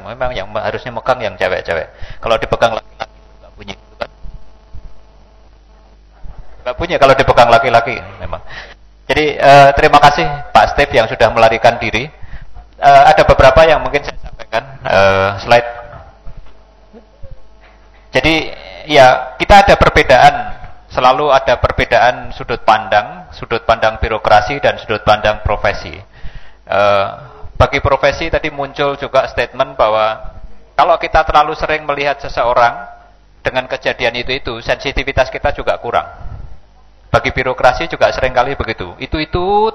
Memang yang harusnya megang yang cewek-cewek. Kalau dipegang laki-laki nggak bunyi, gitu kan? Nggak bunyi kalau dipegang laki-laki, memang. Jadi terima kasih Pak Steve yang sudah melarikan diri. Ada beberapa yang mungkin saya sampaikan slide. Jadi ya kita ada perbedaan, selalu ada perbedaan sudut pandang birokrasi dan sudut pandang profesi. Bagi profesi tadi muncul juga statement bahwa kalau kita terlalu sering melihat seseorang dengan kejadian itu sensitivitas kita juga kurang. Bagi birokrasi juga seringkali begitu. Itu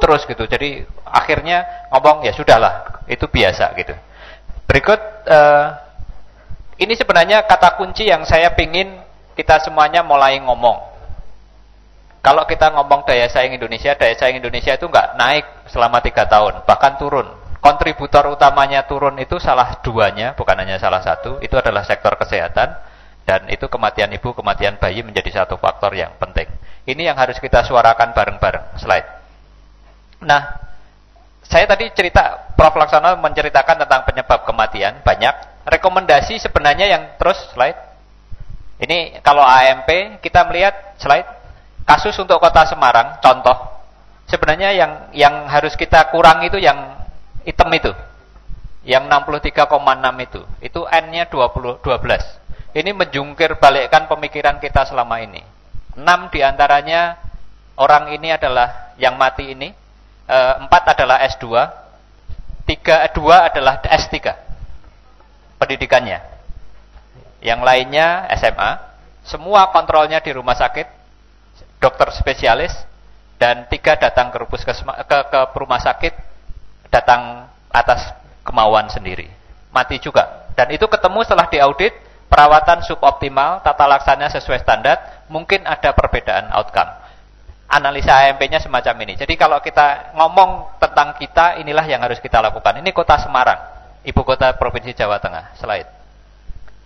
terus gitu. Jadi akhirnya ngomong ya sudahlah, itu biasa gitu. Berikut ini sebenarnya kata kunci yang saya pingin kita semuanya mulai ngomong. Kalau kita ngomong daya saing Indonesia itu nggak naik selama 3 tahun, bahkan turun. Kontributor utamanya turun itu salah duanya, bukan hanya salah satu, itu adalah sektor kesehatan, dan itu kematian ibu, kematian bayi menjadi satu faktor yang penting. Ini yang harus kita suarakan bareng-bareng. Slide. Nah, saya tadi cerita, Prof. Laksono menceritakan tentang penyebab kematian, banyak. Rekomendasi sebenarnya yang terus, slide. Ini kalau AMP, kita melihat, slide, kasus untuk kota Semarang, contoh. Sebenarnya yang harus kita kurang itu yang hitam itu, yang 63,6 itu N-nya 12. Ini menjungkir balikkan pemikiran kita selama ini. 6 diantaranya orang ini adalah yang mati ini, 4 adalah S2, 2 adalah S3 pendidikannya, yang lainnya SMA, semua kontrolnya di rumah sakit, dokter spesialis, dan 3 datang ke rumah sakit datang atas kemauan sendiri, mati juga. Dan itu ketemu setelah diaudit, perawatan suboptimal, tata laksana sesuai standar, mungkin ada perbedaan outcome. Analisa AMP-nya semacam ini. Jadi kalau kita ngomong tentang kita, inilah yang harus kita lakukan. Ini kota Semarang, ibu kota Provinsi Jawa Tengah. Slide.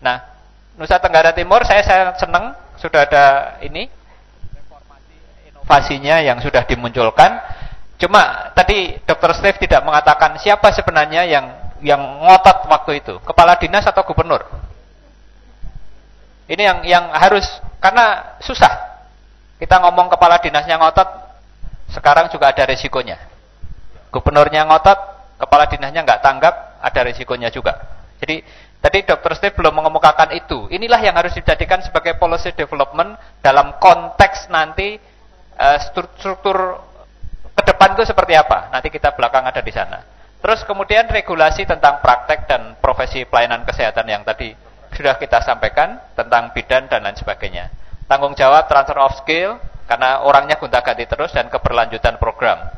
Nah, Nusa Tenggara Timur, saya senang sudah ada ini inovasinya yang sudah dimunculkan. Cuma tadi Dr. Steve tidak mengatakan siapa sebenarnya yang ngotot waktu itu, kepala dinas atau gubernur. Ini yang harus, karena susah. Kita ngomong kepala dinasnya ngotot, sekarang juga ada resikonya. Gubernurnya ngotot, kepala dinasnya nggak tanggap, ada resikonya juga. Jadi tadi Dr. Steve belum mengemukakan itu. Inilah yang harus dijadikan sebagai policy development dalam konteks nanti struktur ke depan itu seperti apa? Nanti kita belakang ada di sana. Terus kemudian regulasi tentang praktek dan profesi pelayanan kesehatan yang tadi sudah kita sampaikan tentang bidan dan lain sebagainya. Tanggung jawab transfer of skill karena orangnya gonta-ganti terus dan keberlanjutan program.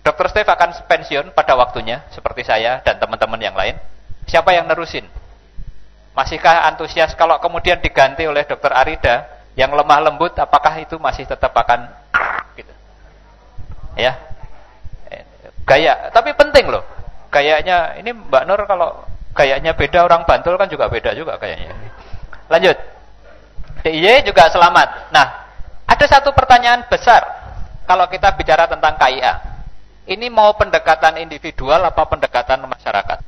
Dr. Steve akan pensiun pada waktunya seperti saya dan teman-teman yang lain. Siapa yang nerusin? Masihkah antusias kalau kemudian diganti oleh Dr. Arida yang lemah lembut, apakah itu masih tetap akan gitu? Ya, gaya, tapi penting loh. Gayanya ini Mbak Nur, kalau gayanya beda, orang Bantul kan juga beda juga kayaknya. Lanjut. DIY juga selamat. Nah, ada satu pertanyaan besar kalau kita bicara tentang KIA. Ini mau pendekatan individual apa pendekatan masyarakat?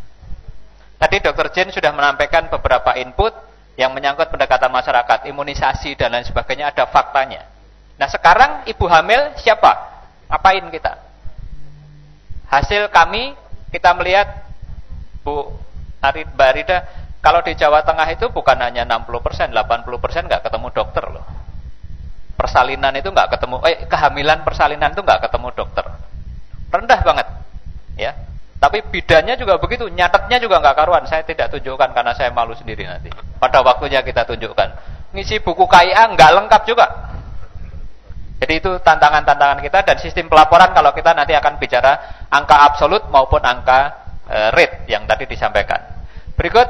Tadi Dr. Jane sudah menyampaikan beberapa input yang menyangkut pendekatan masyarakat, imunisasi dan lain sebagainya, ada faktanya. Nah, sekarang ibu hamil siapa? Ngapain kita? Hasil kami, kita melihat Mbak Rida, kalau di Jawa Tengah itu bukan hanya 60%, 80% nggak ketemu dokter loh. Persalinan itu nggak ketemu, kehamilan persalinan itu nggak ketemu dokter. Rendah banget, ya. Tapi bidannya juga begitu, nyatetnya juga nggak karuan. Saya tidak tunjukkan karena saya malu sendiri nanti. Pada waktunya kita tunjukkan. Ngisi buku KIA nggak lengkap juga. Jadi itu tantangan-tantangan kita, dan sistem pelaporan kalau kita nanti akan bicara angka absolut maupun angka rate yang tadi disampaikan. Berikut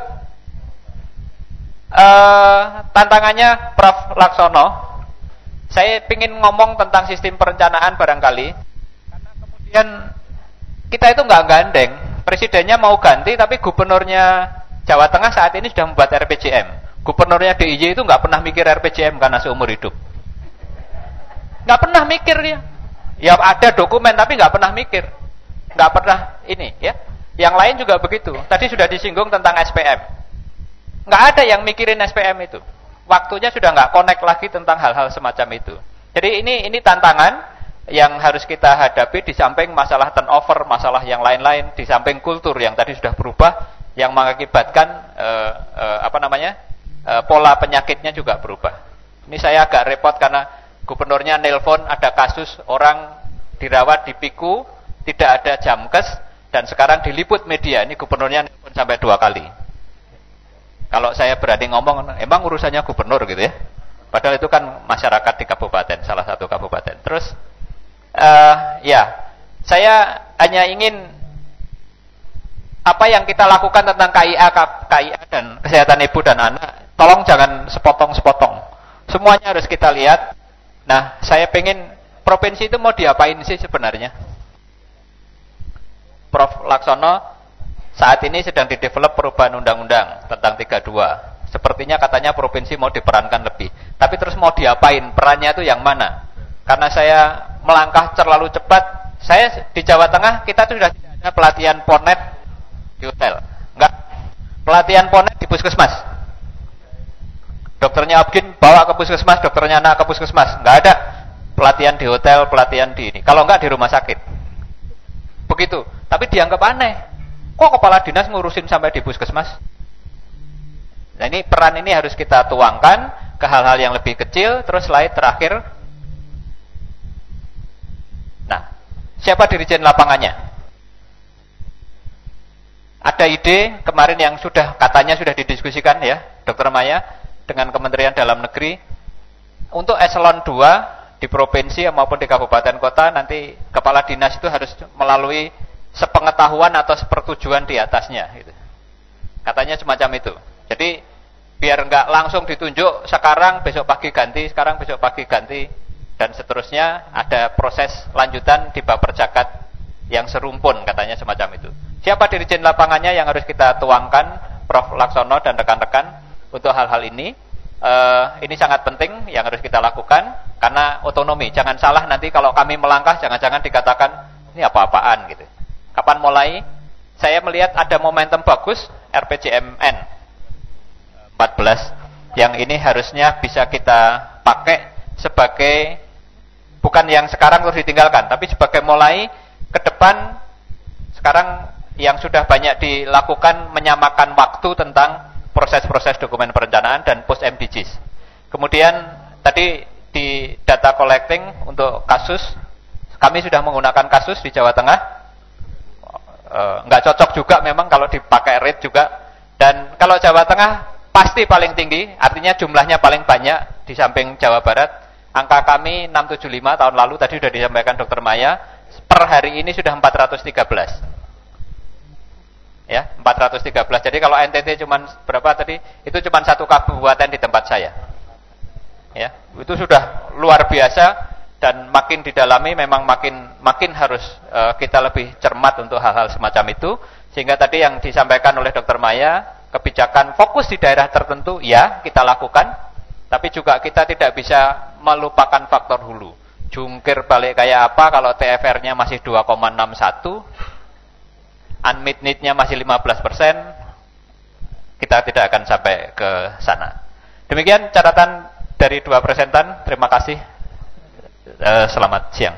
tantangannya Prof. Laksono. Saya ingin ngomong tentang sistem perencanaan barangkali, karena kemudian kita itu nggak gandeng. Presidennya mau ganti, tapi gubernurnya Jawa Tengah saat ini sudah membuat RPJM. Gubernurnya DIY itu nggak pernah mikir RPJM karena seumur hidup. Nggak pernah mikir dia. Ya ada dokumen tapi nggak pernah mikir, nggak pernah ini ya. Yang lain juga begitu. Tadi sudah disinggung tentang SPM. Nggak ada yang mikirin SPM itu. Waktunya sudah nggak connect lagi tentang hal-hal semacam itu. Jadi ini tantangan yang harus kita hadapi di samping masalah turnover, masalah yang lain-lain, di samping kultur yang tadi sudah berubah, yang mengakibatkan pola penyakitnya juga berubah. Ini saya agak repot karena gubernurnya nelpon ada kasus orang dirawat di Piku, tidak ada jamkes, dan sekarang diliput media. Ini gubernurnya nelpon sampai 2 kali. Kalau saya berani ngomong, emang urusannya gubernur gitu ya. Padahal itu kan masyarakat di kabupaten, salah satu kabupaten. Terus saya hanya ingin apa yang kita lakukan tentang KIA dan kesehatan ibu dan anak, tolong jangan sepotong-sepotong. Semuanya harus kita lihat. Nah, saya pengen provinsi itu mau diapain sih sebenarnya? Prof. Laksono saat ini sedang didevelop perubahan undang-undang tentang 32. Sepertinya katanya provinsi mau diperankan lebih. Tapi terus mau diapain? Perannya itu yang mana? Karena saya melangkah terlalu cepat. Saya di Jawa Tengah kita tuh sudah tidak ada pelatihan ponet di hotel. Enggak. Pelatihan ponet di puskesmas. Dokternya Abgin bawa ke puskesmas, dokternya anak ke puskesmas. Enggak ada pelatihan di hotel, pelatihan di ini. Kalau enggak di rumah sakit. Begitu. Tapi dianggap aneh. Kok kepala dinas ngurusin sampai di puskesmas? Nah, ini peran ini harus kita tuangkan ke hal-hal yang lebih kecil. Terus slide terakhir. Nah, siapa dirijen lapangannya? Ada ide kemarin yang katanya sudah didiskusikan ya, Dr. Maya dengan Kementerian Dalam Negeri untuk eselon 2 di provinsi maupun di kabupaten kota, nanti kepala dinas itu harus melalui sepengetahuan atau sepertujuan di atasnya gitu. Katanya semacam itu. Jadi biar nggak langsung ditunjuk sekarang besok pagi ganti, sekarang besok pagi ganti, dan seterusnya, ada proses lanjutan di Baperjakat yang serumpun, katanya semacam itu. Siapa dirijen lapangannya yang harus kita tuangkan, Prof. Laksono dan rekan-rekan, untuk hal-hal ini? Ini sangat penting yang harus kita lakukan, karena otonomi. Jangan salah nanti kalau kami melangkah, jangan-jangan dikatakan, ini apa-apaan gitu. Kapan mulai? Saya melihat ada momentum bagus, RPJMN 14, yang ini harusnya bisa kita pakai sebagai, bukan yang sekarang terus ditinggalkan, tapi sebagai mulai ke depan. Sekarang yang sudah banyak dilakukan menyamakan waktu tentang proses-proses dokumen perencanaan dan post MDGs. Kemudian tadi di data collecting untuk kasus, kami sudah menggunakan kasus di Jawa Tengah. Nggak cocok juga memang kalau dipakai rate juga. Dan kalau Jawa Tengah pasti paling tinggi, artinya jumlahnya paling banyak di samping Jawa Barat. Angka kami 675 tahun lalu, tadi sudah disampaikan Dr. Maya, per hari ini sudah 413. Ya, 413. Jadi kalau NTT cuman berapa tadi? Itu cuman satu kabupaten di tempat saya. Ya, itu sudah luar biasa, dan makin didalami memang makin harus kita lebih cermat untuk hal-hal semacam itu. Sehingga tadi yang disampaikan oleh Dr. Maya, kebijakan fokus di daerah tertentu ya kita lakukan, tapi juga kita tidak bisa melupakan faktor hulu. Jungkir balik kayak apa kalau TFR-nya masih 2,61, unmet need-nya masih 15%, kita tidak akan sampai ke sana. Demikian catatan dari dua presentan. Terima kasih. Selamat siang.